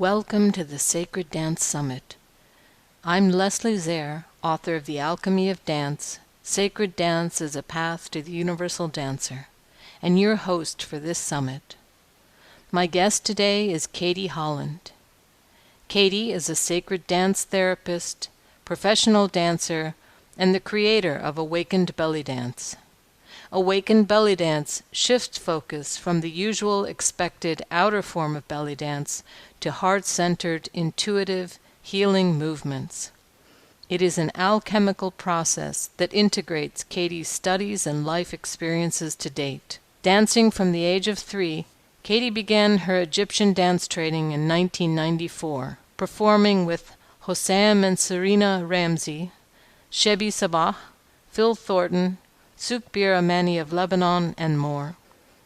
Welcome to the Sacred Dance Summit. I'm Leslie Zehr, author of The Alchemy of Dance, Sacred Dance as a Path to the Universal Dancer, and your host for this summit. My guest today is Katie Holland. Katie is a sacred dance therapist, professional dancer, and the creator of Awakened Bellydance. Awakened Bellydance shifts focus from the usual expected outer form of belly dance to heart-centered, intuitive, healing movements. It is an alchemical process that integrates Katie's studies and life experiences to date. Dancing from the age of 3, Katie began her Egyptian dance training in 1994, performing with Hossam and Serena Ramsey, Shebi Sabah, Phil Thornton, Sukbir Amani of Lebanon, and more.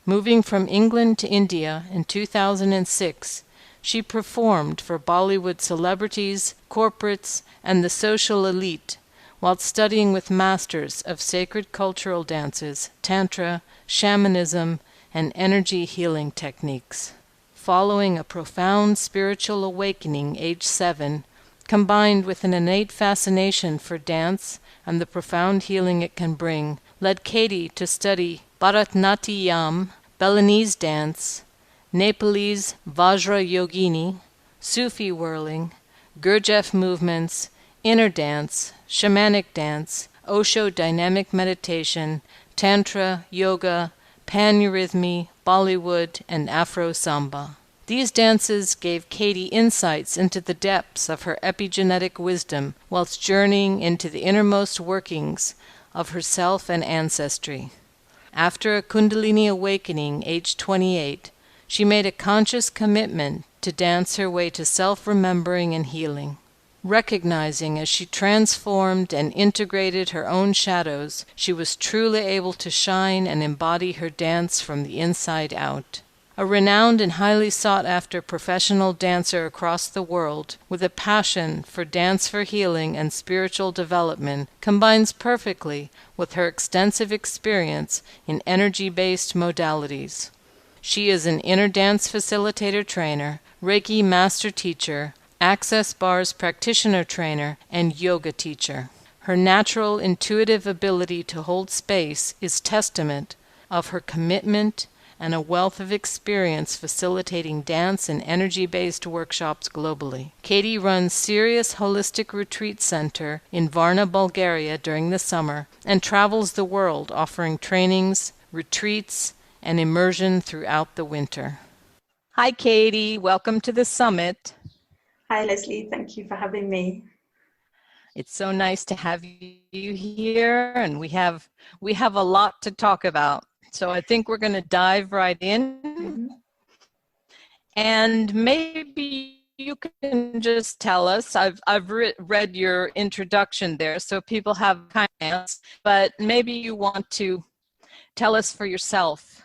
Moving from England to India in 2006, she performed for Bollywood celebrities, corporates, and the social elite, while studying with masters of sacred cultural dances, tantra, shamanism, and energy healing techniques. Following a profound spiritual awakening aged 7, combined with an innate fascination for dance and the profound healing it can bring, led Katie to study Bharatanatyam, Balinese dance, Nepalese Vajra Yogini, Sufi whirling, Gurdjieff movements, inner dance, shamanic dance, Osho dynamic meditation, tantra, yoga, pan-eurythmy, Bollywood, and Afro-samba. These dances gave Katie insights into the depths of her epigenetic wisdom whilst journeying into the innermost workings of herself and ancestry. After a Kundalini awakening, aged 28, she made a conscious commitment to dance her way to self-remembering and healing. Recognizing as she transformed and integrated her own shadows, she was truly able to shine and embody her dance from the inside out. A renowned and highly sought-after professional dancer across the world, with a passion for dance for healing and spiritual development, combines perfectly with her extensive experience in energy-based modalities. She is an inner dance facilitator trainer, Reiki master teacher, Access Bars practitioner trainer, and yoga teacher. Her natural intuitive ability to hold space is testament of her commitment and a wealth of experience facilitating dance and energy-based workshops globally. Katie runs Sirius Holistic Retreat Center in Varna, Bulgaria during the summer and travels the world offering trainings, retreats, and immersion throughout the winter. Hi Katie, welcome to the summit. Hi Leslie, thank you for having me. It's so nice to have you here, and we have a lot to talk about. So I think we're going to dive right in. Mm-hmm. And maybe you can just tell us, I've read your introduction there, so people have kind of, but maybe you want to tell us for yourself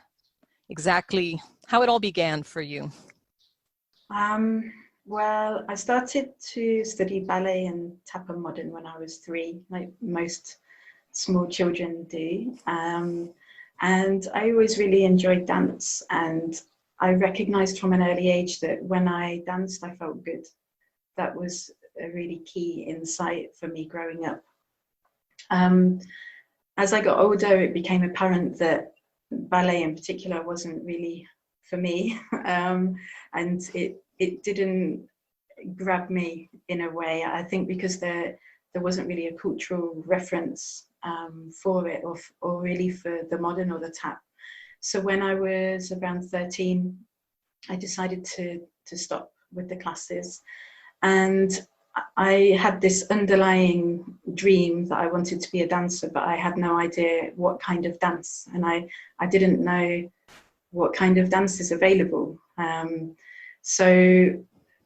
exactly how it all began for you. Well, I started to study ballet and tap and modern when I was 3, like most small children do. And I always really enjoyed dance, and I recognized from an early age that when I danced, I felt good. That was a really key insight for me growing up. As I got older, it became apparent that ballet in particular wasn't really for me, and it didn't grab me in a way. I think because there wasn't really a cultural reference for it, or really for the modern or the tap. So when I was around 13, I decided to stop with the classes, and I had this underlying dream that I wanted to be a dancer, but I had no idea what kind of dance, and I didn't know what kind of dance is available.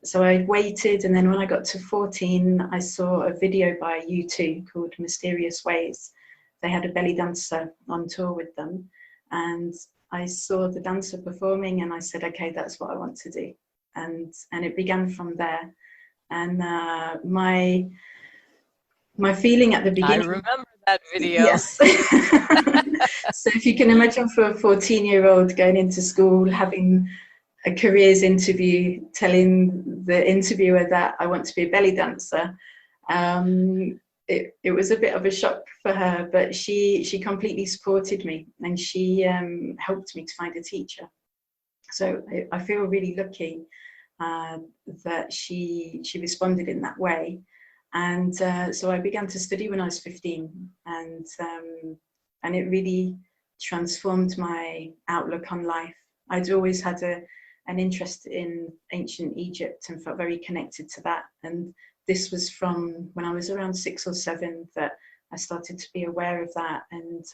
So I waited, and then when I got to 14, I saw a video by U2 called Mysterious Ways. They had a belly dancer on tour with them, and I saw the dancer performing, and I said, okay, that's what I want to do. And it began from there. And my feeling at the beginning... I remember that video. Yes. So if you can imagine, for a 14-year-old going into school, having a careers interview telling the interviewer that I want to be a belly dancer. It was a bit of a shock for her, but she completely supported me, and she helped me to find a teacher. So I feel really lucky that she responded in that way. And so I began to study when I was 15, and it really transformed my outlook on life. I'd always had an interest in ancient Egypt and felt very connected to that. And this was from when I was around 6 or 7 that I started to be aware of that. And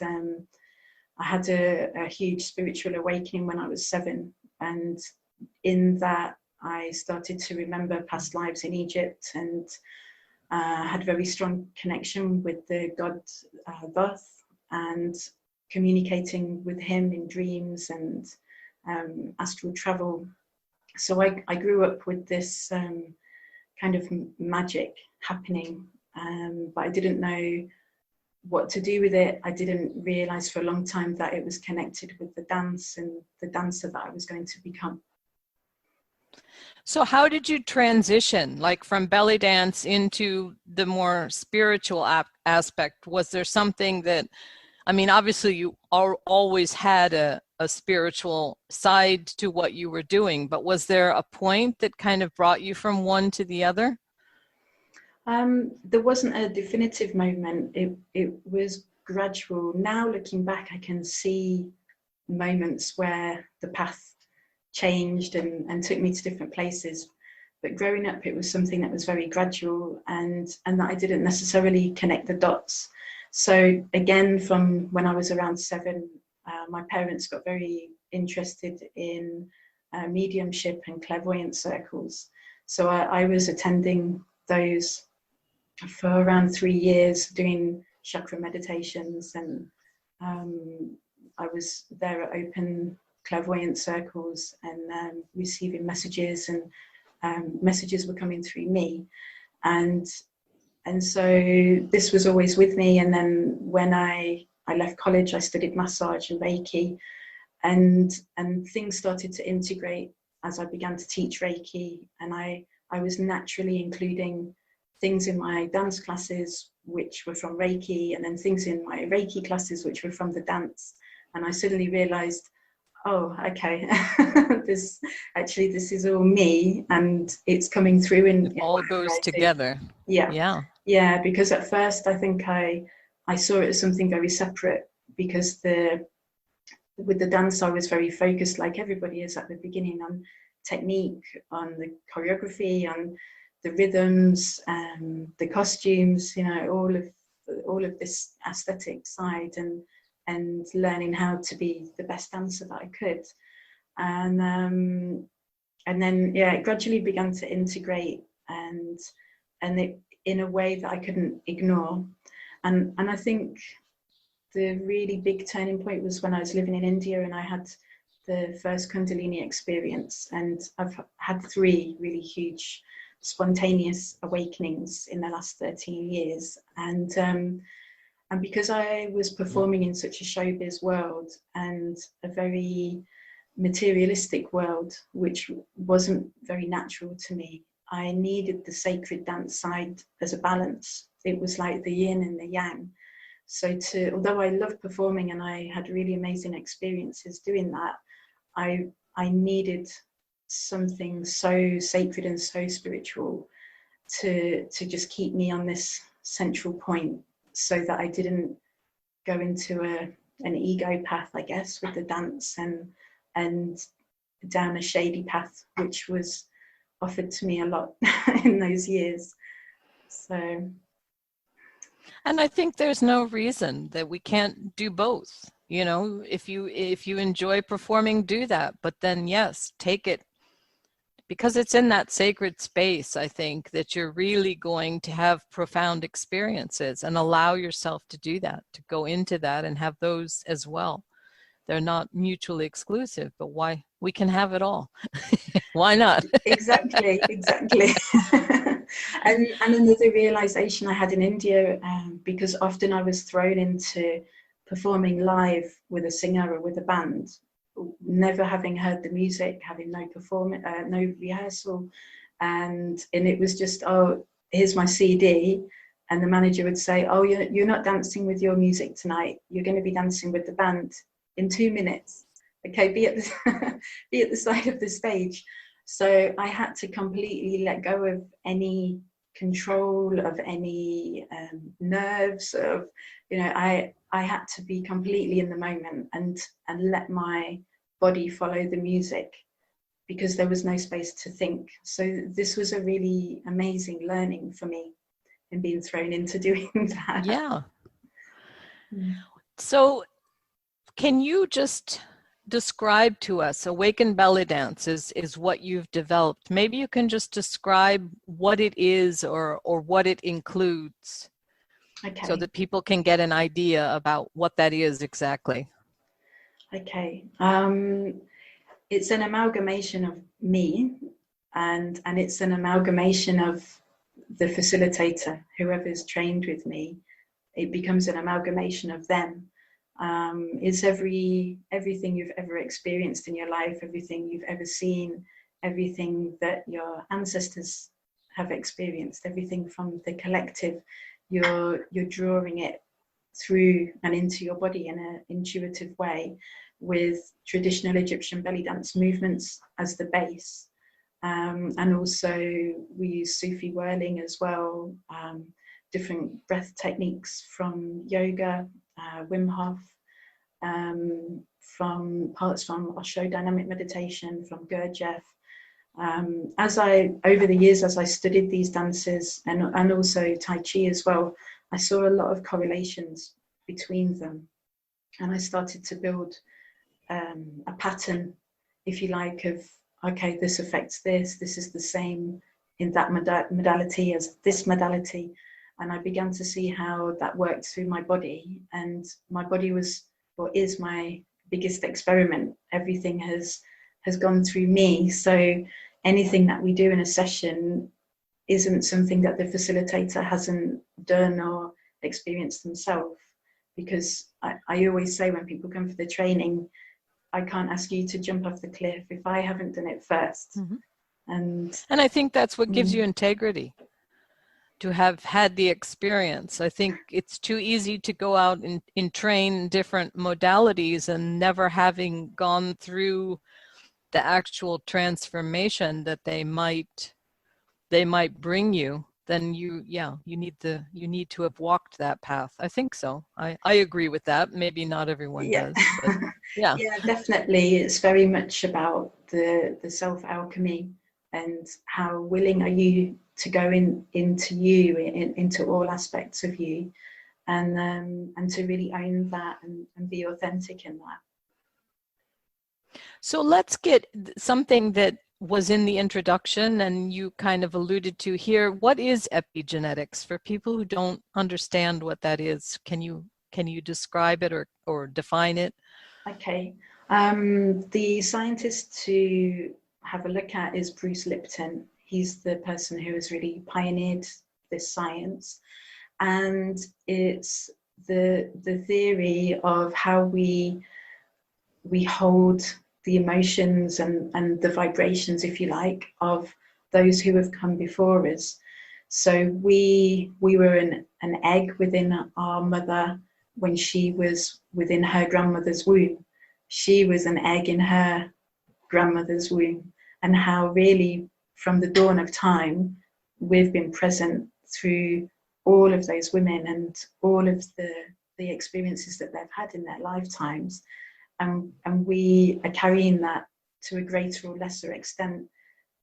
I had a huge spiritual awakening when I was 7. And in that, I started to remember past lives in Egypt, and had very strong connection with the god Thoth, and communicating with him in dreams and astral travel. So I grew up with this kind of magic happening, but I didn't know what to do with it. I didn't realize for a long time that it was connected with the dance and the dancer that I was going to become. So how did you transition, like from belly dance into the more spiritual aspect? Was there something that, I mean, obviously you always had a spiritual side to what you were doing, but was there a point that kind of brought you from one to the other? There wasn't a definitive moment. It was gradual. Now looking back, I can see moments where the path changed and took me to different places. But growing up, it was something that was very gradual, and that I didn't necessarily connect the dots. So again, from when I was around 7, my parents got very interested in mediumship and clairvoyant circles. So I was attending those for around 3 years, doing chakra meditations, and I was there at open clairvoyant circles and receiving messages, and messages were coming through me, and so this was always with me. And then when I left college, I studied massage and Reiki, and things started to integrate as I began to teach Reiki, and I was naturally including things in my dance classes which were from Reiki, and then things in my Reiki classes which were from the dance. And I suddenly realized, oh, okay, this is all me, and it's coming through in all goes together. Yeah, because at first I think I saw it as something very separate, because with the dance I was very focused, like everybody is at the beginning, on technique, on the choreography, on the rhythms, the costumes, all of this aesthetic side, and learning how to be the best dancer that I could. And then it gradually began to integrate, and it in a way that I couldn't ignore. And I think the really big turning point was when I was living in India, and I had the first Kundalini experience, and I've had 3 really huge spontaneous awakenings in the last 13 years. And because I was performing in such a showbiz world and a very materialistic world, which wasn't very natural to me, I needed the sacred dance side as a balance. It was like the yin and the yang. So although I loved performing and I had really amazing experiences doing that, I needed something so sacred and so spiritual to just keep me on this central point, so that I didn't go into an ego path, I guess, with the dance, and down a shady path, which was offered to me a lot in those years. So, and I think there's no reason that we can't do both. If you enjoy performing, do that, but then yes, take it, because it's in that sacred space, I think, that you're really going to have profound experiences, and allow yourself to do that, to go into that and have those as well. They're not mutually exclusive, but why? We can have it all. Why not? Exactly. And another realization I had in India, because often I was thrown into performing live with a singer or with a band, never having heard the music, having no performance, no rehearsal, and it was just, oh, here's my CD, and the manager would say, oh, you're not dancing with your music tonight. You're going to be dancing with the band in 2 minutes. Okay, be at the be at the side of the stage. So I had to completely let go of any control, of any nerves, of, you know, I had to be completely in the moment and let my body follow the music, because there was no space to think. So this was a really amazing learning for me in being thrown into doing that. Yeah. So can you just describe to us, Awaken Bellydance is what you've developed. Maybe you can just describe what it is or what it includes, Okay. so that people can get an idea about what that is exactly. Okay. It's an amalgamation of me, and it's an amalgamation of the facilitator, whoever's trained with me. It becomes an amalgamation of them. It's everything you've ever experienced in your life, everything you've ever seen, everything that your ancestors have experienced, everything from the collective. You're drawing it through and into your body in an intuitive way, with traditional Egyptian belly dance movements as the base. And also we use Sufi whirling as well, different breath techniques from yoga, Wim Hof, from parts from Osho dynamic meditation, from Gurdjieff. Over the years, as I studied these dances, and also Tai Chi as well, I saw a lot of correlations between them. And I started to build a pattern, if you like, of, okay, this affects this is the same in that modality as this modality. And I began to see how that worked through my body. And my body was, or is, my biggest experiment. Everything has gone through me. So anything that we do in a session isn't something that the facilitator hasn't done or experienced themselves. Because I always say, when people come for the training, I can't ask you to jump off the cliff if I haven't done it first. Mm-hmm. And I think that's what gives you integrity, to have had the experience. I think it's too easy to go out and train different modalities and never having gone through the actual transformation that they might bring you. Then you need to have walked that path. I think so. I agree with that. Maybe not everyone does, but yeah. Yeah, definitely. It's very much about the self alchemy, and how willing are you to go into you, into all aspects of you, and to really own that and be authentic in that. So let's get something that was in the introduction and you kind of alluded to here. What is epigenetics for people who don't understand what that is? Can you describe it or define it? Okay. The scientist to have a look at is Bruce Lipton. He's the person who has really pioneered this science. And it's the theory of how we hold the emotions and the vibrations, if you like, of those who have come before us. So we were an egg within our mother when she was within her grandmother's womb. She was an egg in her grandmother's womb, and how really from the dawn of time we've been present through all of those women and all of the experiences that they've had in their lifetimes. And we are carrying that to a greater or lesser extent,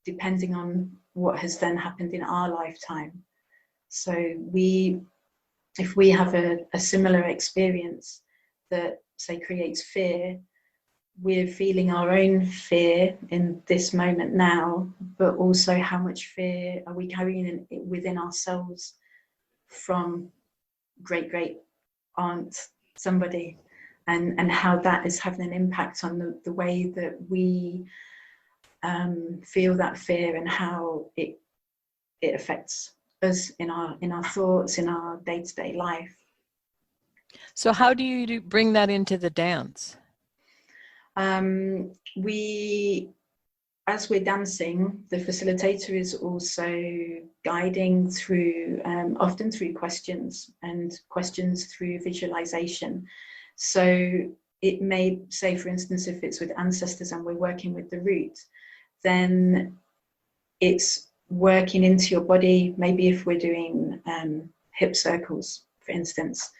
depending on what has then happened in our lifetime. So if we have a similar experience that, say, creates fear, we're feeling our own fear in this moment now, but also how much fear are we carrying within ourselves from great aunt somebody, and how that is having an impact on the way that we feel that fear, and how it affects us in our thoughts, in our day-to-day life. So how do you bring that into the dance? We, as we're dancing, the facilitator is also guiding through, often through questions, and questions through visualization. So it may say, for instance, if it's with ancestors and we're working with the root, then it's working into your body. Maybe if we're doing hip circles, for instance,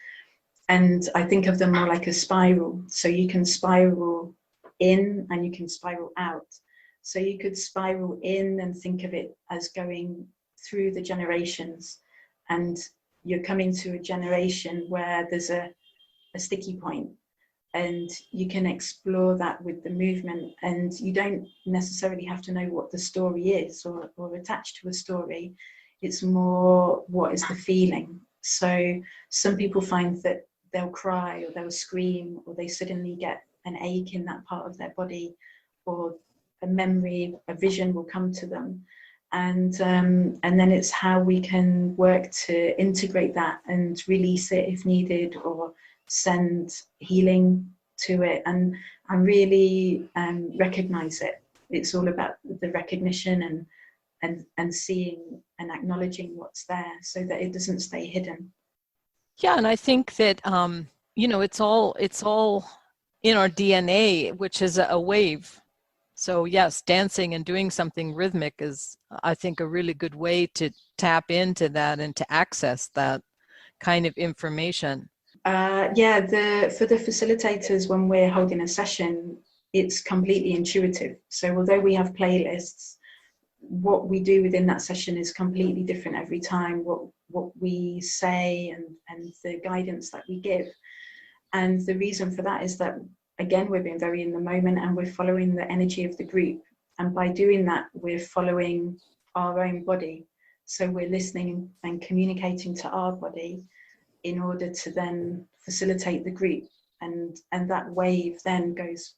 and I think of them more like a spiral. So you can spiral in and you can spiral out. So you could spiral in and think of it as going through the generations, and you're coming to a generation where there's a sticky point, and you can explore that with the movement, and you don't necessarily have to know what the story is or attach to a story. It's more, what is the feeling? So some people find that they'll cry or they'll scream, or they suddenly get an ache in that part of their body, or a memory, a vision will come to them. And then it's how we can work to integrate that and release it if needed, or send healing to it, and really recognize it. It's all about the recognition and seeing and acknowledging what's there, so that it doesn't stay hidden. Yeah, and I think that it's all in our DNA, which is a wave. So yes, dancing and doing something rhythmic is, I think, a really good way to tap into that and to access that kind of information. Yeah, for the facilitators, when we're holding a session, it's completely intuitive. So although we have playlists, what we do within that session is completely different every time, what we say and the guidance that we give. And the reason for that is that, again, we're being very in the moment, and we're following the energy of the group. And by doing that, we're following our own body. So we're listening and communicating to our body in order to then facilitate the group. And that wave then goes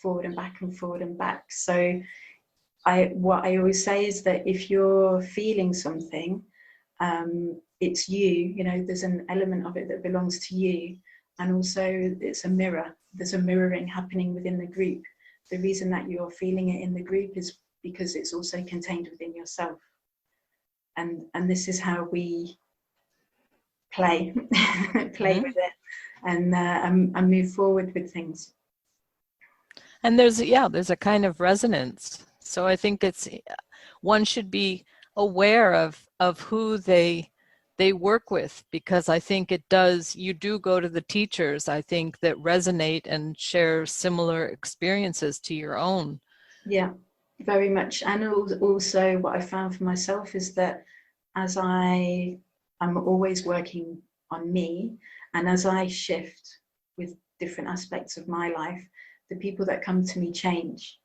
forward and back and forward and back. So what I always say is that if you're feeling something, it's you, there's an element of it that belongs to you. And also it's a mirror. There's a mirroring happening within the group. The reason that you're feeling it in the group is because it's also contained within yourself. And this is how we play Mm-hmm. with it, and move forward with things. And there's a kind of resonance. So I think one should be aware of who they work with, because I think you do go to the teachers, I think, that resonate and share similar experiences to your own. Yeah, very much. And also what I found for myself is that as I'm always working on me, and as I shift with different aspects of my life, the people that come to me change.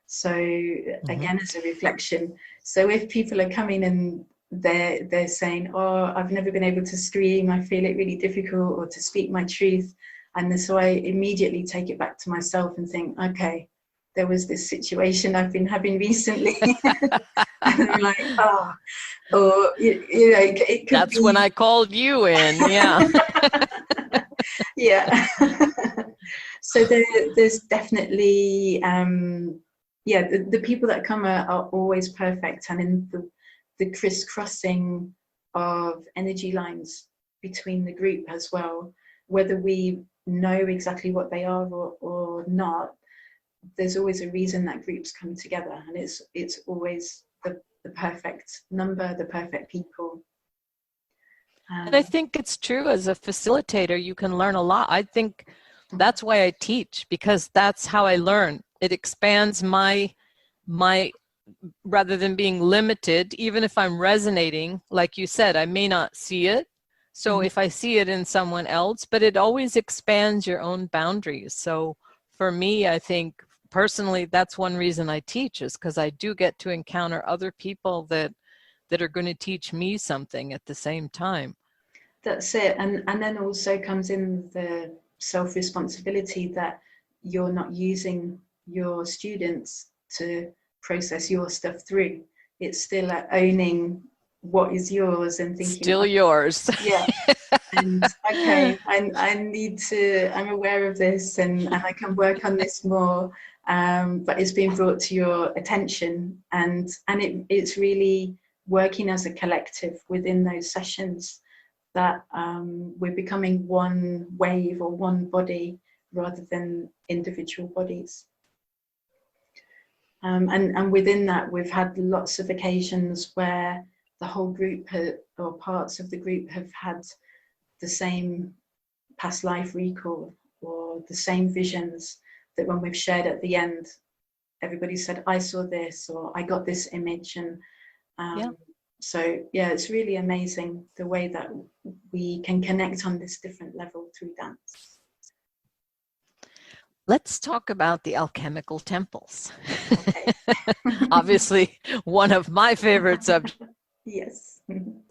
So again, as a reflection, so if people are coming and they're saying, oh, I've never been able to scream, I feel it really difficult, or to speak my truth, and so I immediately take it back to myself and think, okay, there was this situation I've been having recently. And I'm like, oh, or it could That's be. when I called you in. Yeah. Yeah. So there's definitely the people that come are always perfect, and in the crisscrossing of energy lines between the group as well, whether we know exactly what they are or not, there's always a reason that groups come together, and it's always the perfect number, the perfect people. And I think it's true, as a facilitator, you can learn a lot. I think that's why I teach, because that's how I learn. It expands my rather than being limited. Even if I'm resonating, like you said, I may not see it. So if I see it in someone else, but it always expands your own boundaries. So for me, I think personally, that's one reason I teach, is because I do get to encounter other people that are going to teach me something at the same time. That's it. And then also comes in the self-responsibility that you're not using your students to process your stuff through. It's still owning what is yours and thinking, still yours. yeah, And okay, I need to, I'm aware of this, and I can work on this more, but it's been brought to your attention, and it's really working as a collective within those sessions that we're becoming one wave or one body rather than individual bodies. And within that, we've had lots of occasions where the whole group or parts of the group have had the same past life recall or the same visions, that when we've shared at the end, everybody said, I saw this, or I got this image. And so, yeah, it's really amazing the way that we can connect on this different level through dance. Let's talk about the alchemical temples. Okay. Obviously, one of my favorite subjects. Yes.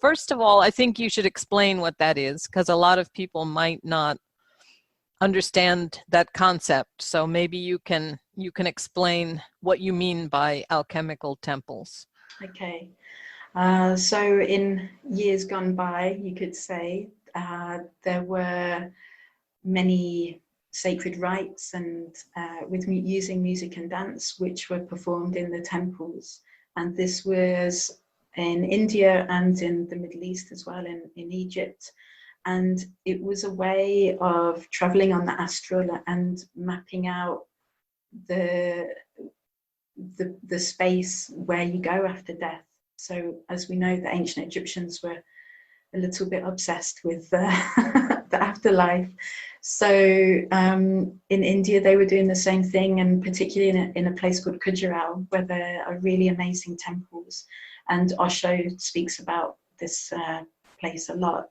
First of all, I think you should explain what that is, because a lot of people might not understand that concept. So maybe you can explain what you mean by alchemical temples. Okay. So in years gone by, you could say, there were many sacred rites and with using music and dance, which were performed in the temples. And this was in India and in the Middle East as well, in Egypt. And it was a way of traveling on the astral and mapping out the space where you go after death. So as we know, the ancient Egyptians were a little bit obsessed with the afterlife. So in India, they were doing the same thing, and particularly in a place called Khajuraho, where there are really amazing temples. And Osho speaks about this place a lot.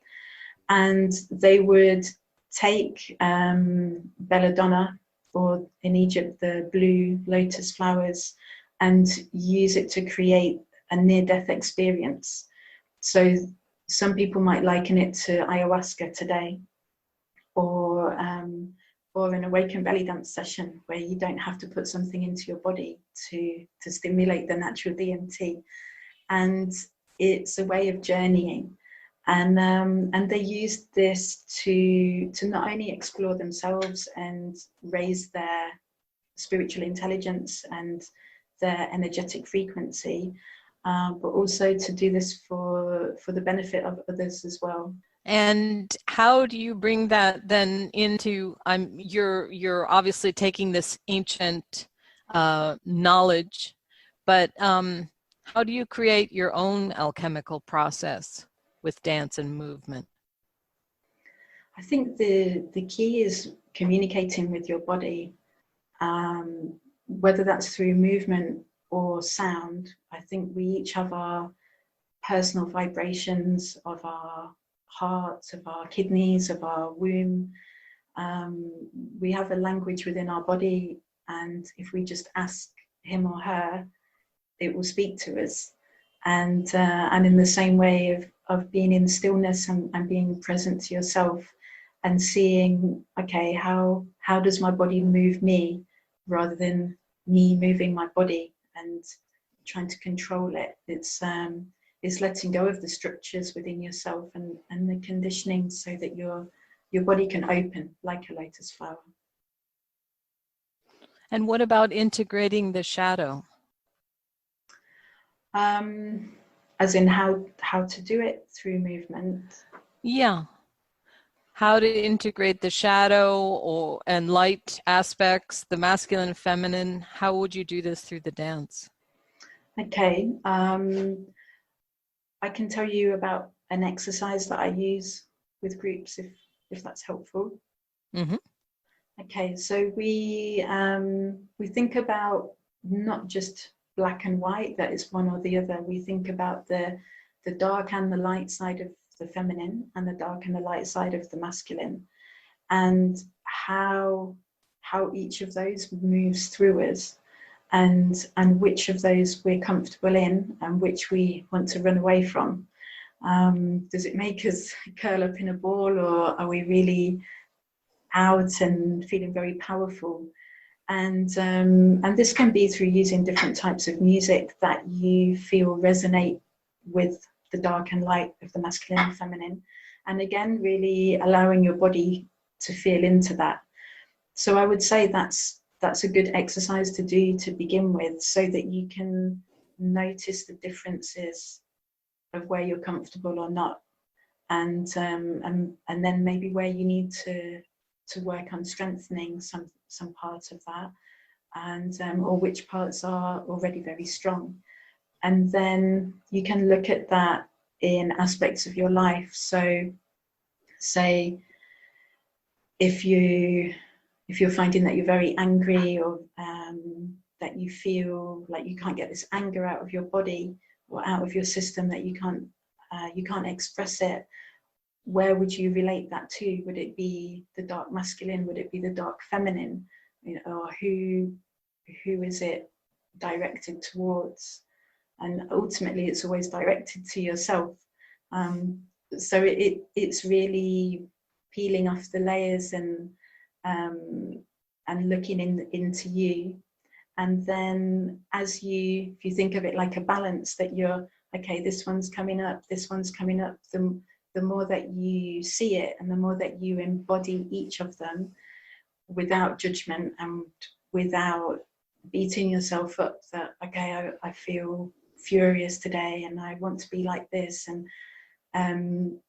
And they would take belladonna, or in Egypt, the blue lotus flowers, and use it to create a near-death experience. So some people might liken it to ayahuasca today, or an awakened belly dance session where you don't have to put something into your body to stimulate the natural DMT. And it's a way of journeying. And they used this to not only explore themselves and raise their spiritual intelligence and their energetic frequency, but also to do this for the benefit of others as well. And how do you bring that then into, you're obviously taking this ancient knowledge, but how do you create your own alchemical process with dance and movement? I think the key is communicating with your body, whether that's through movement or sound. I think we each have our personal vibrations of our hearts, of our kidneys, of our womb. We have a language within our body, and if we just ask him or her, it will speak to us. And in the same way of being in stillness and being present to yourself and seeing, okay, how does my body move me, rather than me moving my body and trying to control it. It's letting go of the structures within yourself and the conditioning, so that your body can open like a lotus flower. And what about integrating the shadow? As in how to do it through movement? Yeah. How to integrate the shadow and light aspects, the masculine and feminine. How would you do this through the dance? Okay. I can tell you about an exercise that I use with groups, if that's helpful. Mm-hmm. Okay, so we think about not just black and white, that is one or the other. We think about the dark and the light side of the feminine, and the dark and the light side of the masculine, and how each of those moves through us, and which of those we're comfortable in and which we want to run away from. Does it make us curl up in a ball, or are we really out and feeling very powerful? And this can be through using different types of music that you feel resonate with the dark and light of the masculine and feminine, And again, really allowing your body to feel into that. So I would say that's a good exercise to do to begin with, so that you can notice the differences of where you're comfortable or not, and then maybe where you need to work on strengthening some parts of that, and or which parts are already very strong. And then you can look at that in aspects of your life. So say if you're finding that you're very angry, or that you feel like you can't get this anger out of your body or out of your system, that you can't express it, where would you relate that to? Would it be the dark masculine? Would it be the dark feminine? Or who is it directed towards? And ultimately, it's always directed to yourself. So it's really peeling off the layers and looking into you. And then if you think of it like a balance, that you're, okay, this one's coming up, this one's coming up, the more that you see it and the more that you embody each of them without judgment and without beating yourself up, that, okay, I feel furious today and I want to be like this. And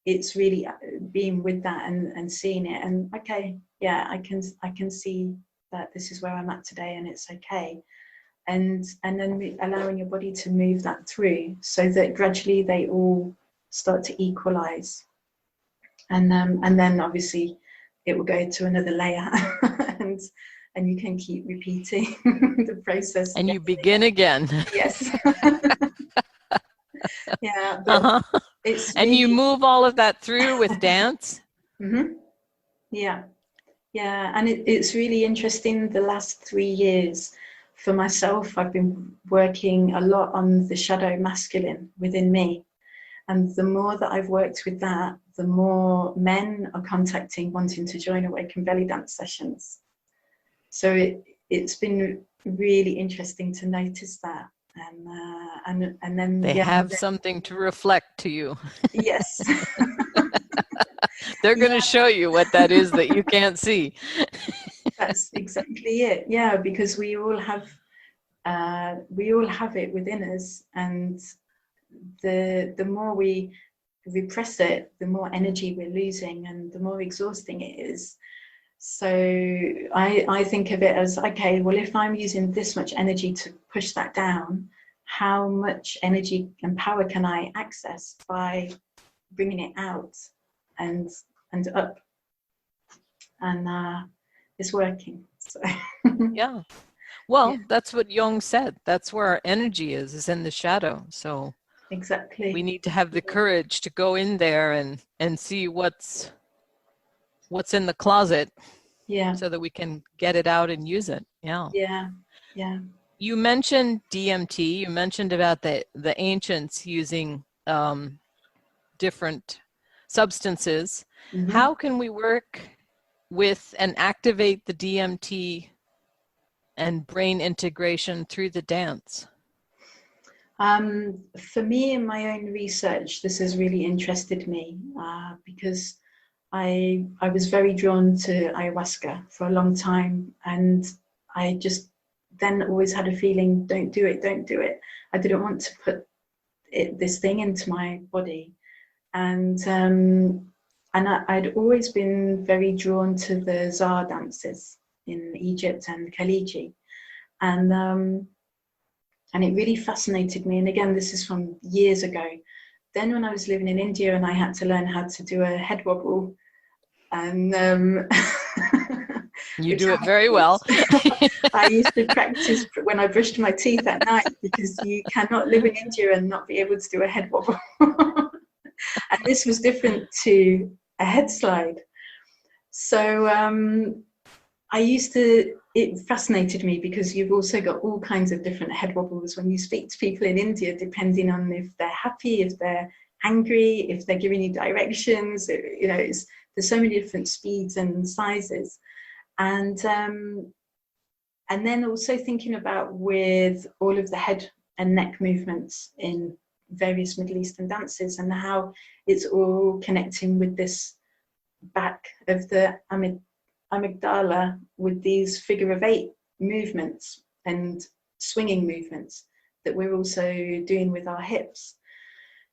it's really being with that and seeing it, and okay, yeah, I can see that this is where I'm at today, and it's okay. And then allowing your body to move that through, so that gradually they all start to equalize. And then obviously it will go to another layer and you can keep repeating the process. And you begin again. Yes. Yeah, but it's and really... you move all of that through with dance. Mm-hmm. Yeah, and it's really interesting. The last 3 years for myself, I've been working a lot on the shadow masculine within me, and the more that I've worked with that, the more men are contacting, wanting to join Awaken Bellydance sessions. So it's been really interesting to notice that. And then they have something to reflect to you. Yes. They're going to show you what that is that you can't see. That's exactly it. Yeah, because we all have it within us, and the more we repress it, the more energy we're losing and the more exhausting it is. So I think of it as, okay, well, if I'm using this much energy to push that down, how much energy and power can I access by bringing it out and up? And it's working. So. Yeah. Well, that's what Jung said. That's where our energy is in the shadow. So exactly, we need to have the courage to go in there and see what's in the closet. Yeah. So that we can get it out and use it. Yeah. Yeah. Yeah. You mentioned DMT. You mentioned about the ancients using different substances. Mm-hmm. How can we work with and activate the DMT and brain integration through the dance? For me, in my own research, this has really interested me because I was very drawn to ayahuasca for a long time, and I just then always had a feeling, don't do it. I didn't want to put this thing into my body, and I'd always been very drawn to the Zehr dances in Egypt and Khaliji, and it really fascinated me. And again, this is from years ago. Then when I was living in India and I had to learn how to do a head wobble, and you do it very well. I used to practice when I brushed my teeth at night, because you cannot live in India and not be able to do a head wobble. And this was different to a head slide. So it fascinated me, because you've also got all kinds of different head wobbles when you speak to people in India, depending on if they're happy, if they're angry, if they're giving you directions. There's so many different speeds and sizes. And then also thinking about with all of the head and neck movements in various Middle Eastern dances, and how it's all connecting with this back of the amygdala with these figure of eight movements and swinging movements that we're also doing with our hips.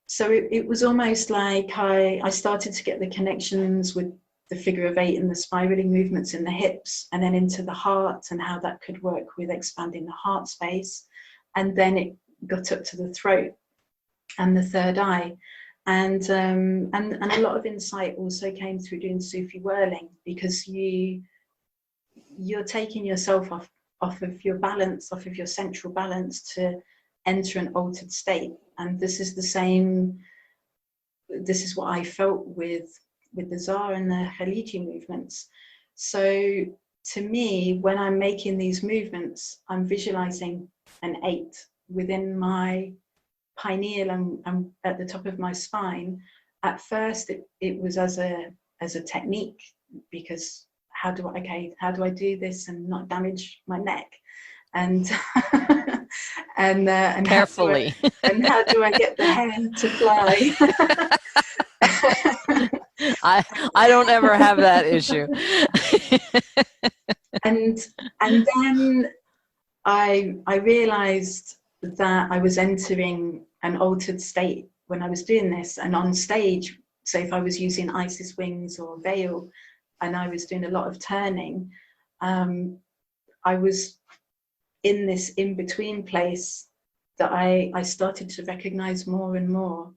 So it was almost like I started to get the connections with the figure of eight and the spiraling movements in the hips, and then into the heart and how that could work with expanding the heart space. And then it got up to the throat and the third eye. And a lot of insight also came through doing Sufi whirling, because you're taking yourself off of your balance, off of your central balance, to enter an altered state. And this is what I felt with the Zehr and the Khaliji movements. So to me, when I'm making these movements, I'm visualizing an 8 within my pineal and at the top of my spine. At first it was as a technique, because how do I do this and not damage my neck, and and carefully, how do I get the hair to fly? I don't ever have that issue. and then I realized that I was entering an altered state when I was doing this. And on stage, so if I was using Isis wings or veil and I was doing a lot of turning, I was in this in-between place that I started to recognize more and more.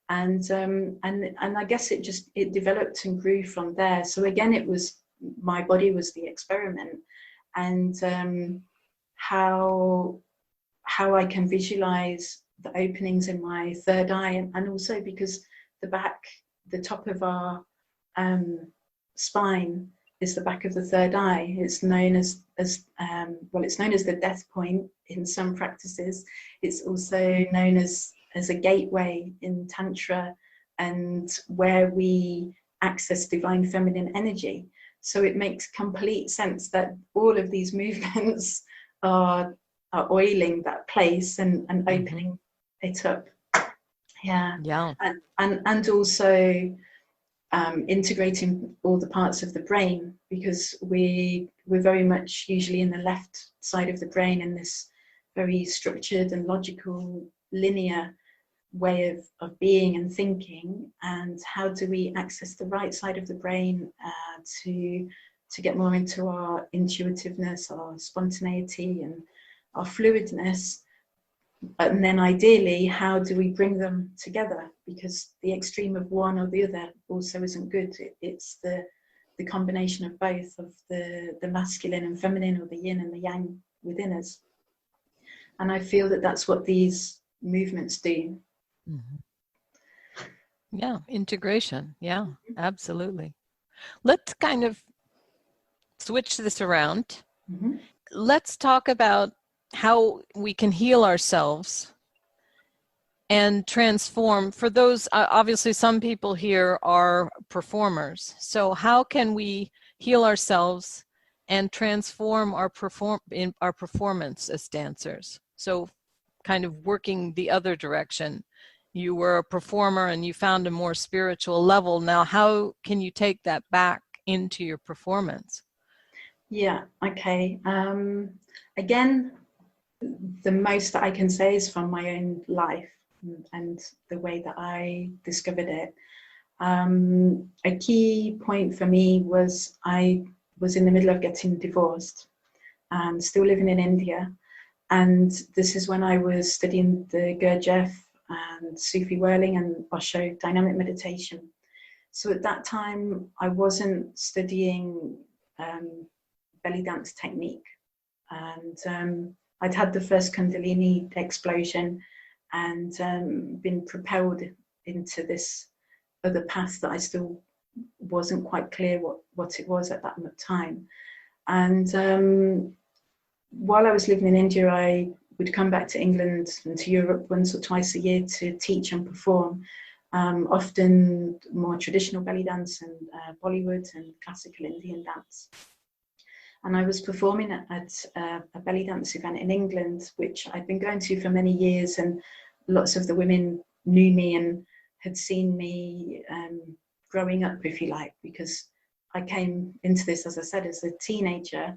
And I guess it developed and grew from there. So again, it was my body was the experiment, and how I can visualize the openings in my third eye, and also because the top of our spine is the back of the third eye. It's known as it's known as the death point in some practices. It's also known as a gateway in Tantra, and where we access divine feminine energy. So it makes complete sense that all of these movements are oiling that place and opening it up. Yeah. And also integrating all the parts of the brain, because we're very much usually in the left side of the brain, in this very structured and logical linear way of being and thinking. And how do we access the right side of the brain to get more into our intuitiveness, our spontaneity and our fluidness? And then ideally, how do we bring them together? Because the extreme of one or the other also isn't good. It's the combination of both, of the masculine and feminine, or the yin and the yang within us. And I feel that that's what these movements do. Yeah, integration. Yeah, absolutely. Let's kind of switch this around. Let's talk about how we can heal ourselves and transform. For those, obviously some people here are performers. So how can we heal ourselves and transform our performance as dancers? So kind of working the other direction. You were a performer and you found a more spiritual level. Now, how can you take that back into your performance? Yeah, okay. Again, the most that I can say is from my own life and the way that I discovered it. A key point for me was I was in the middle of getting divorced and still living in India. And this is when I was studying the Gurdjieff and Sufi whirling and Osho dynamic meditation. So at that time, I wasn't studying Bellydance technique. And I'd had the first Kundalini explosion and been propelled into this other path that I still wasn't quite clear what it was at that time. And while I was living in India, I would come back to England and to Europe once or twice a year to teach and perform, often more traditional belly dance and Bollywood and classical Indian dance. And I was performing at a belly dance event in England, which I'd been going to for many years, and lots of the women knew me and had seen me growing up, if you like, because I came into this, as I said, as a teenager.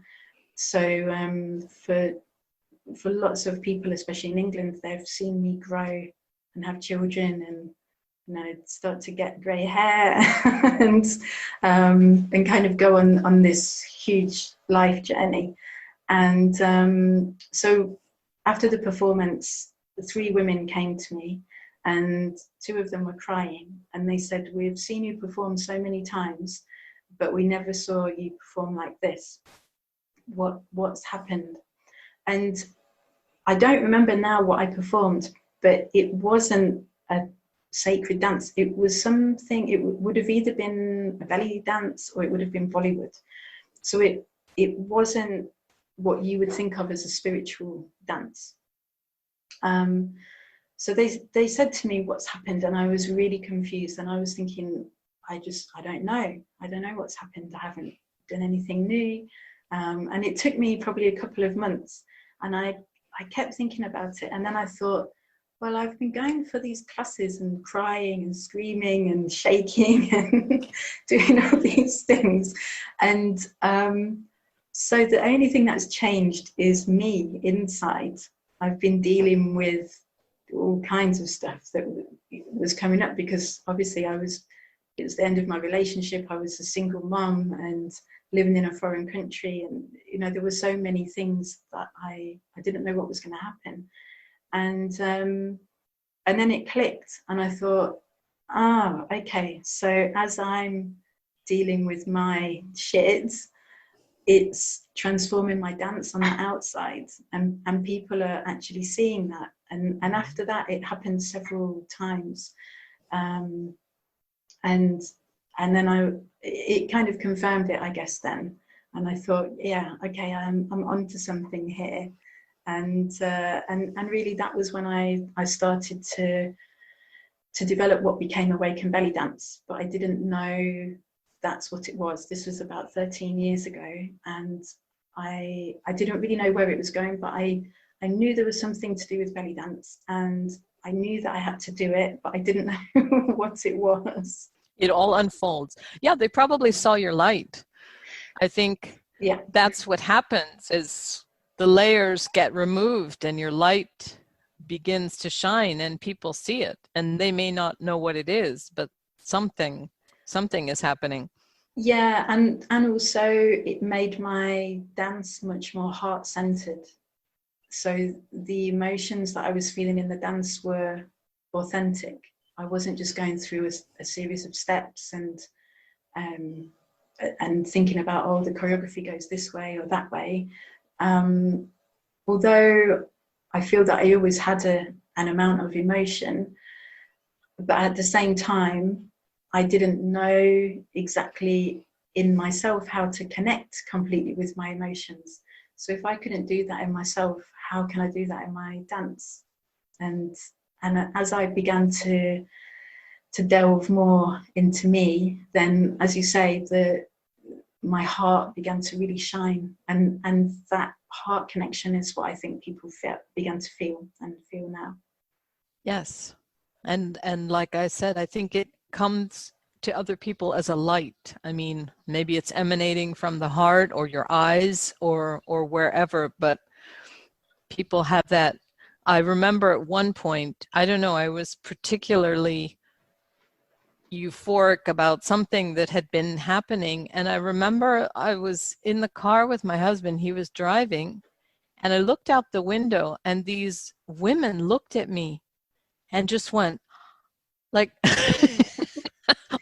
So for lots of people, especially in England, they've seen me grow and have children and, you know, start to get grey hair and kind of go on this huge life journey. And so after the performance, the 3 women came to me, and 2 of them were crying, and they said, "We've seen you perform so many times, but we never saw you perform like this. What's happened?" And I don't remember now what I performed, but it wasn't a sacred dance. It was something, it would have either been a belly dance or it would have been Bollywood. So it wasn't what you would think of as a spiritual dance. So they said to me, "What's happened?" And I was really confused, and I was thinking, I don't know what's happened. I haven't done anything new. And it took me probably a couple of months, and I kept thinking about it. And then I thought, well, I've been going for these classes and crying and screaming and shaking and doing all these things. And so the only thing that's changed is me inside. I've been dealing with all kinds of stuff that was coming up, because obviously it was the end of my relationship. I was a single mum and living in a foreign country, and you know, there were so many things that I didn't know what was going to happen. And then it clicked, and I thought, okay, so as I'm dealing with my shit, it's transforming my dance on the outside, and people are actually seeing that. And after that, it happened several times. And then it kind of confirmed it, I guess, then. And I thought, yeah, okay, I'm onto something here. And really that was when I started to develop what became Awaken Bellydance, but I didn't know that's what it was. This was about 13 years ago, and I didn't really know where it was going, but I knew there was something to do with belly dance, and I knew that I had to do it, but I didn't know what it was. It all unfolds. Yeah, they probably saw your light. I think that's what happens, is the layers get removed and your light begins to shine, and people see it, and they may not know what it is, but something is happening. Yeah, and also it made my dance much more heart-centered. So the emotions that I was feeling in the dance were authentic. I wasn't just going through a series of steps and thinking about, oh, the choreography goes this way or that way. Although I feel that I always had an amount of emotion, but at the same time, I didn't know exactly in myself how to connect completely with my emotions. So if I couldn't do that in myself, how can I do that in my dance? And as I began to delve more into me, then, as you say, my heart began to really shine, and that heart connection is what I think people began to feel now. Yes. And like I said, I think it comes to other people as a light. I mean, maybe it's emanating from the heart or your eyes or wherever, but people have that. I remember at one point, I don't know, I was particularly euphoric about something that had been happening. And I remember I was in the car with my husband, he was driving, and I looked out the window, and these women looked at me and just went like,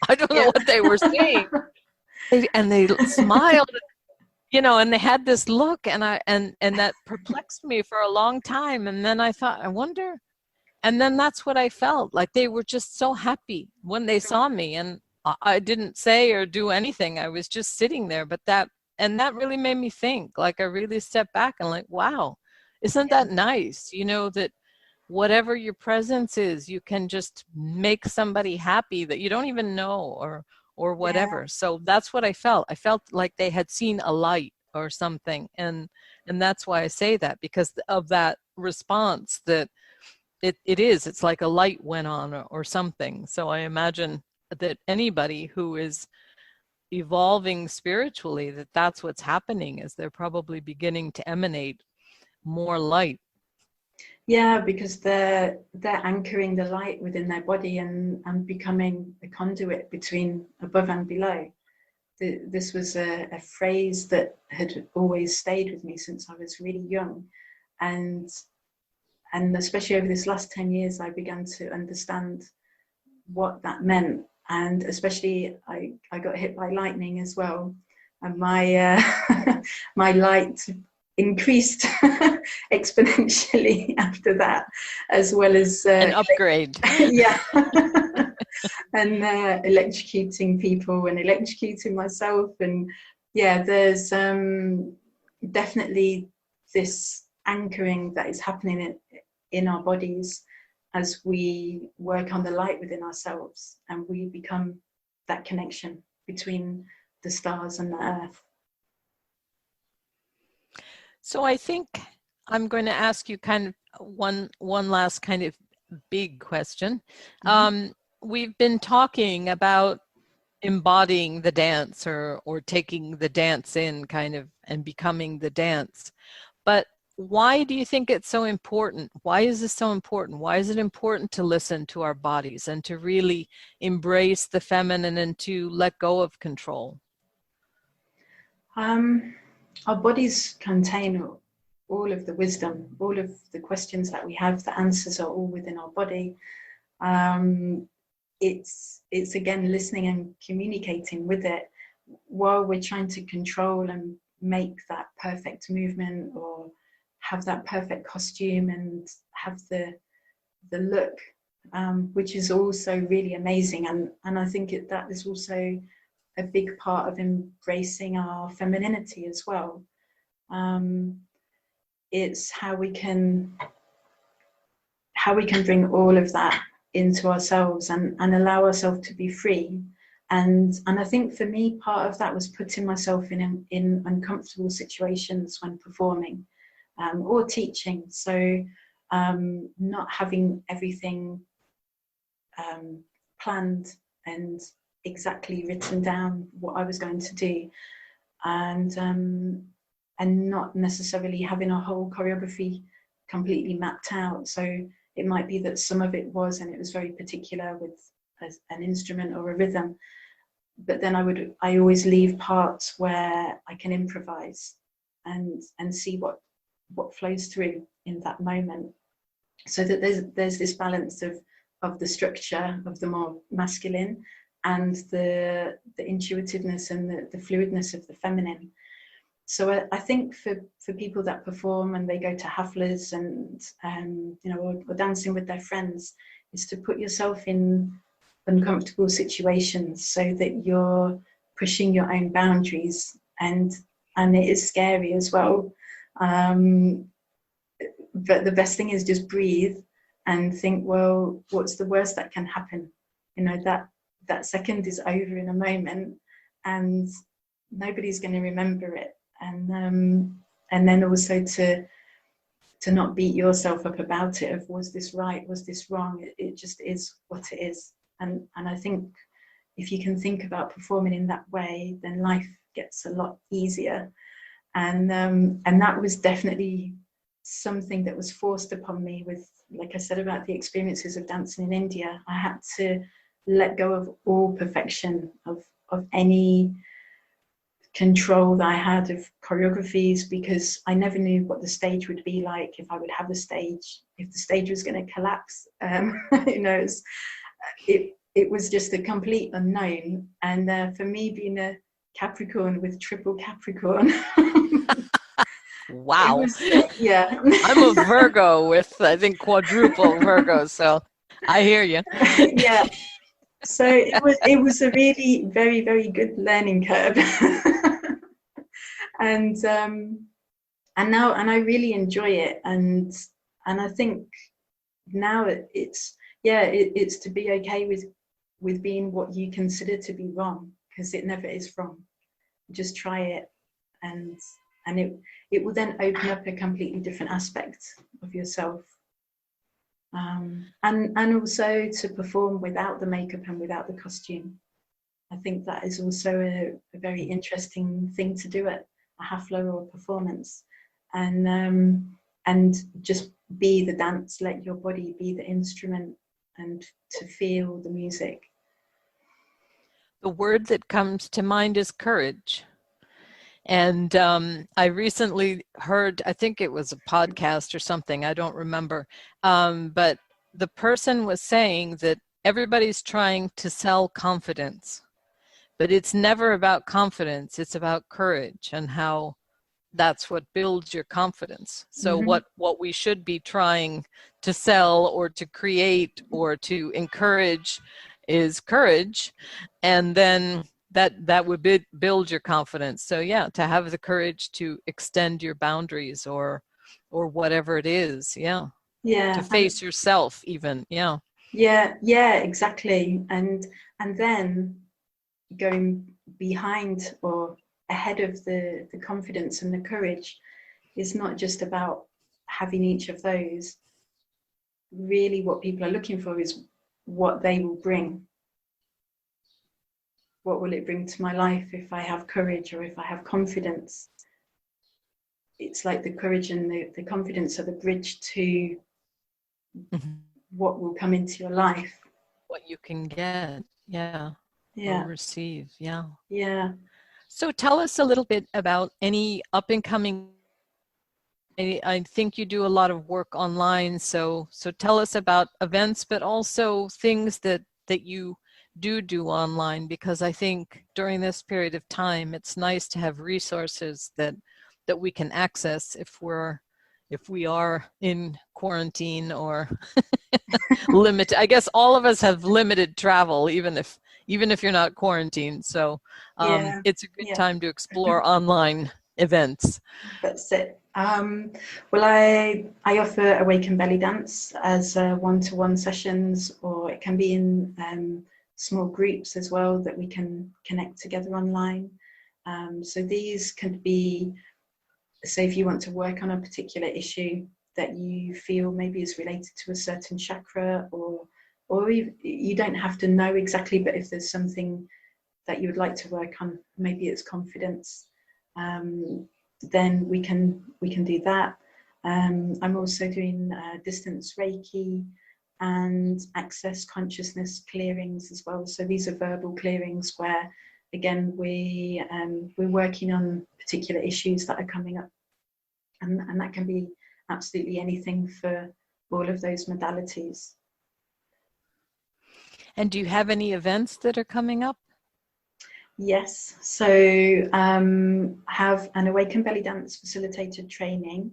I don't know what they were saying. And they smiled, you know, and they had this look, and that perplexed me for a long time. And then I thought, I wonder, and then that's what I felt like. They were just so happy when they saw me, and I didn't say or do anything. I was just sitting there, but that really made me think. Like, I really stepped back and like, wow, isn't that nice? You know, that whatever your presence is, you can just make somebody happy that you don't even know or whatever. Yeah. So that's what I felt. I felt like they had seen a light or something. And that's why I say that, because of that response that it's like a light went on or something. So I imagine that anybody who is evolving spiritually, that's what's happening, is they're probably beginning to emanate more light. Yeah, because they're anchoring the light within their body and becoming a conduit between above and below. This was a phrase that had always stayed with me since I was really young, and especially over this last 10 years, I began to understand what that meant. And especially, I got hit by lightning as well, and my my light increased exponentially after that, as well as An upgrade. yeah, and electrocuting people and electrocuting myself. And yeah, there's definitely this anchoring that is happening in our bodies as we work on the light within ourselves, and we become that connection between the stars and the earth. So I think I'm going to ask you kind of one last kind of big question. We've been talking about embodying the dance, or taking the dance in kind of and becoming the dance. But why do you think it's so important? Why is this so important? Why is it important to listen to our bodies and to really embrace the feminine and to let go of control? Our bodies contain all of the wisdom, all of the questions that we have. The answers are all within our body. It's again listening and communicating with it while we're trying to control and make that perfect movement, or have that perfect costume and have the look, which is also really amazing. And I think that is also a big part of embracing our femininity as well. It's how we can bring all of that into ourselves and allow ourselves to be free. And I think for me, part of that was putting myself in uncomfortable situations when performing or teaching. So not having everything planned and exactly written down what I was going to do, and not necessarily having a whole choreography completely mapped out. So it might be that some of it was, and it was very particular with an instrument or a rhythm, but then I always leave parts where I can improvise and see what flows through in that moment, so that there's this balance of the structure of the more masculine and the intuitiveness and the fluidness of the feminine. So I think for people that perform and they go to haflas and or dancing with their friends, is to put yourself in uncomfortable situations so that you're pushing your own boundaries, and it is scary as well. But the best thing is just breathe and think, well, what's the worst that can happen? That second is over in a moment, and nobody's going to remember it. And then also to not beat yourself up about it of, was this right, was this wrong? It just is what it is. And I think if you can think about performing in that way, then life gets a lot easier. And that was definitely something that was forced upon me with, like I said about the experiences of dancing in India. I had to let go of all perfection, of any control that I had of choreographies, because I never knew what the stage would be like, if I would have a stage, if the stage was going to collapse. It was just a complete unknown. And for me, being a Capricorn with triple Capricorn, wow. Yeah. I'm a Virgo with, I think, quadruple Virgo, so I hear you. Yeah. So it was a really very, very good learning curve. and I really enjoy it, and I think now it's to be okay with being what you consider to be wrong, because it never is wrong. Just try it, and it will then open up a completely different aspect of yourself. And also to perform without the makeup and without the costume. I think that is also a very interesting thing to do at a hafla or a performance, and just be the dance, let your body be the instrument, and to feel the music. The word that comes to mind is courage. And I recently heard, I think it was a podcast or something, I don't remember, but the person was saying that everybody's trying to sell confidence, but it's never about confidence, it's about courage and how that's what builds your confidence. So Mm-hmm. what we should be trying to sell or to create or to encourage is courage, and then that would build your confidence. So yeah, to have the courage to extend your boundaries or whatever it is, yeah, to Yeah, face yourself even, yeah. yeah, exactly. And then going behind or ahead of the confidence and the courage is not just about having each of those. Really, what people are looking for is what they will bring. What will it bring to my life if I have courage or if I have confidence? It's like the courage and the confidence are the bridge to Mhm. what will come into your life. What you can get, yeah, or Yeah, receive, yeah. yeah. So tell us a little bit about any up and coming. I think you do a lot of work online, so tell us about events, but also things that you do online, because I think during this period of time, it's nice to have resources that we can access if we are in quarantine or limit. I guess all of us have limited travel, even if you're not quarantined. So Yeah, it's a good yeah, time to explore online events. that's it. Well, I offer Awaken Bellydance as one-to-one sessions, or it can be in small groups as well that we can connect together online. So these could be, so if you want to work on a particular issue that you feel maybe is related to a certain chakra, or you don't have to know exactly, but if there's something that you would like to work on, maybe it's confidence, then we can do that. I'm also doing distance Reiki and access consciousness clearings as well. So these are verbal clearings where, again, we're working on particular issues that are coming up, and that can be absolutely anything for all of those modalities. And do you have any events that are coming up? Yes, so have an Awaken Belly Dance facilitated training.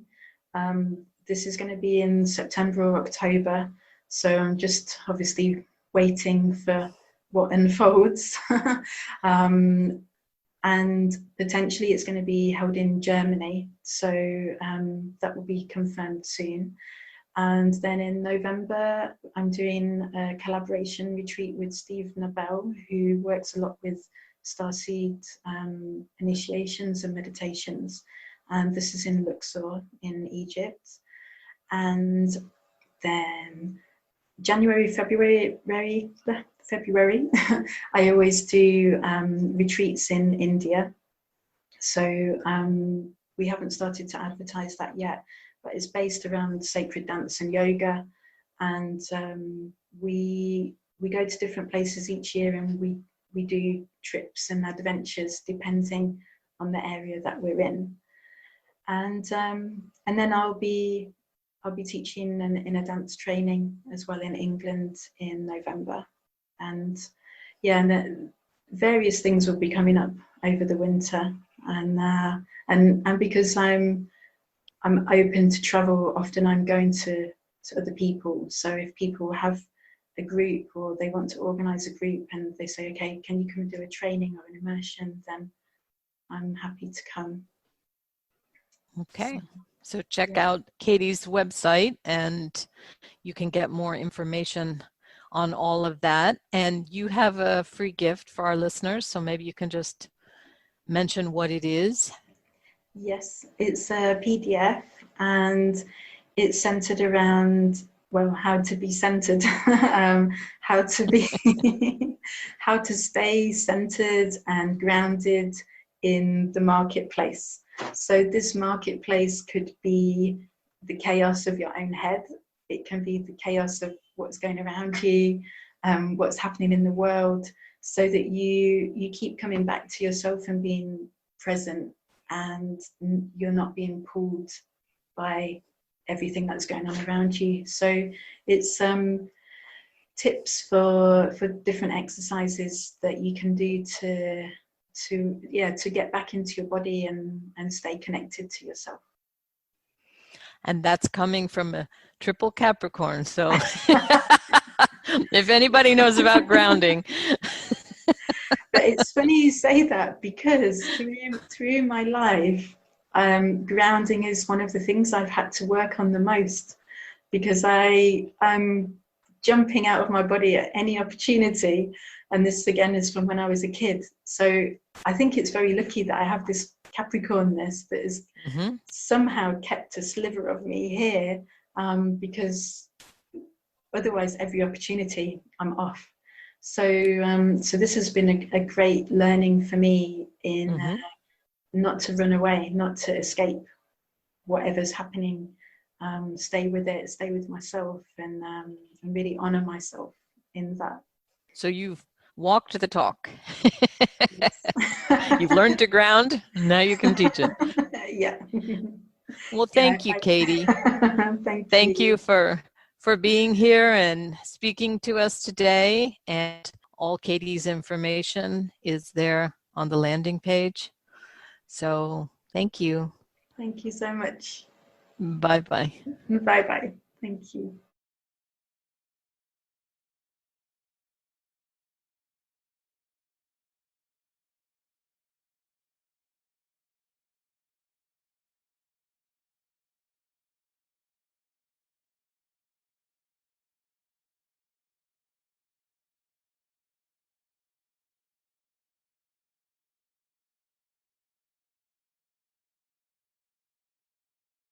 This is going to be in September or October, so I'm just obviously waiting for what unfolds. And potentially it's going to be held in Germany, so that will be confirmed soon. And then in November, I'm doing a collaboration retreat with Steve Nabel, who works a lot with starseed initiations and meditations. And this is in Luxor in Egypt. And then January, February, I always do retreats in India. So we haven't started to advertise that yet, but it's based around sacred dance and yoga. And we go to different places each year, and we do trips and adventures depending on the area that we're in. And then I'll be teaching in a dance training as well in England in November. And yeah, and various things will be coming up over the winter. And because I'm open to travel, often I'm going to other people. So if people have a group or they want to organize a group and they say, okay, can you come and do a training or an immersion, then I'm happy to come. Okay. So So, check yeah. out Katie's website and you can get more information on all of that. And you have a free gift for our listeners, so maybe you can just mention what it is. Yes, it's a PDF, and it's centered around well, how to be centered, how to be, how to stay centered and grounded in the marketplace. So this marketplace could be the chaos of your own head. It can be the chaos of what's going around you, what's happening in the world, so that you keep coming back to yourself and being present, and you're not being pulled by everything that's going on around you. So it's tips for different exercises that you can do to get back into your body and stay connected to yourself. And that's coming from a triple Capricorn. So if anybody knows about grounding. But it's funny you say that, because through my life, grounding is one of the things I've had to work on the most, because I'm jumping out of my body at any opportunity. And this again is from when I was a kid. So I think it's very lucky that I have this Capricornness that has somehow kept a sliver of me here, because otherwise every opportunity I'm off. So so this has been a great learning for me in not to run away, not to escape whatever's happening. Stay with it, stay with myself, and really honor myself in that. So you've walked the talk. You've learned to ground. Now you can teach it. Yeah. Well, thank you, Katie. Thank you for being here and speaking to us today. And all Katie's information is there on the landing page. So thank you. Thank you so much. Bye-bye. Bye-bye. Thank you.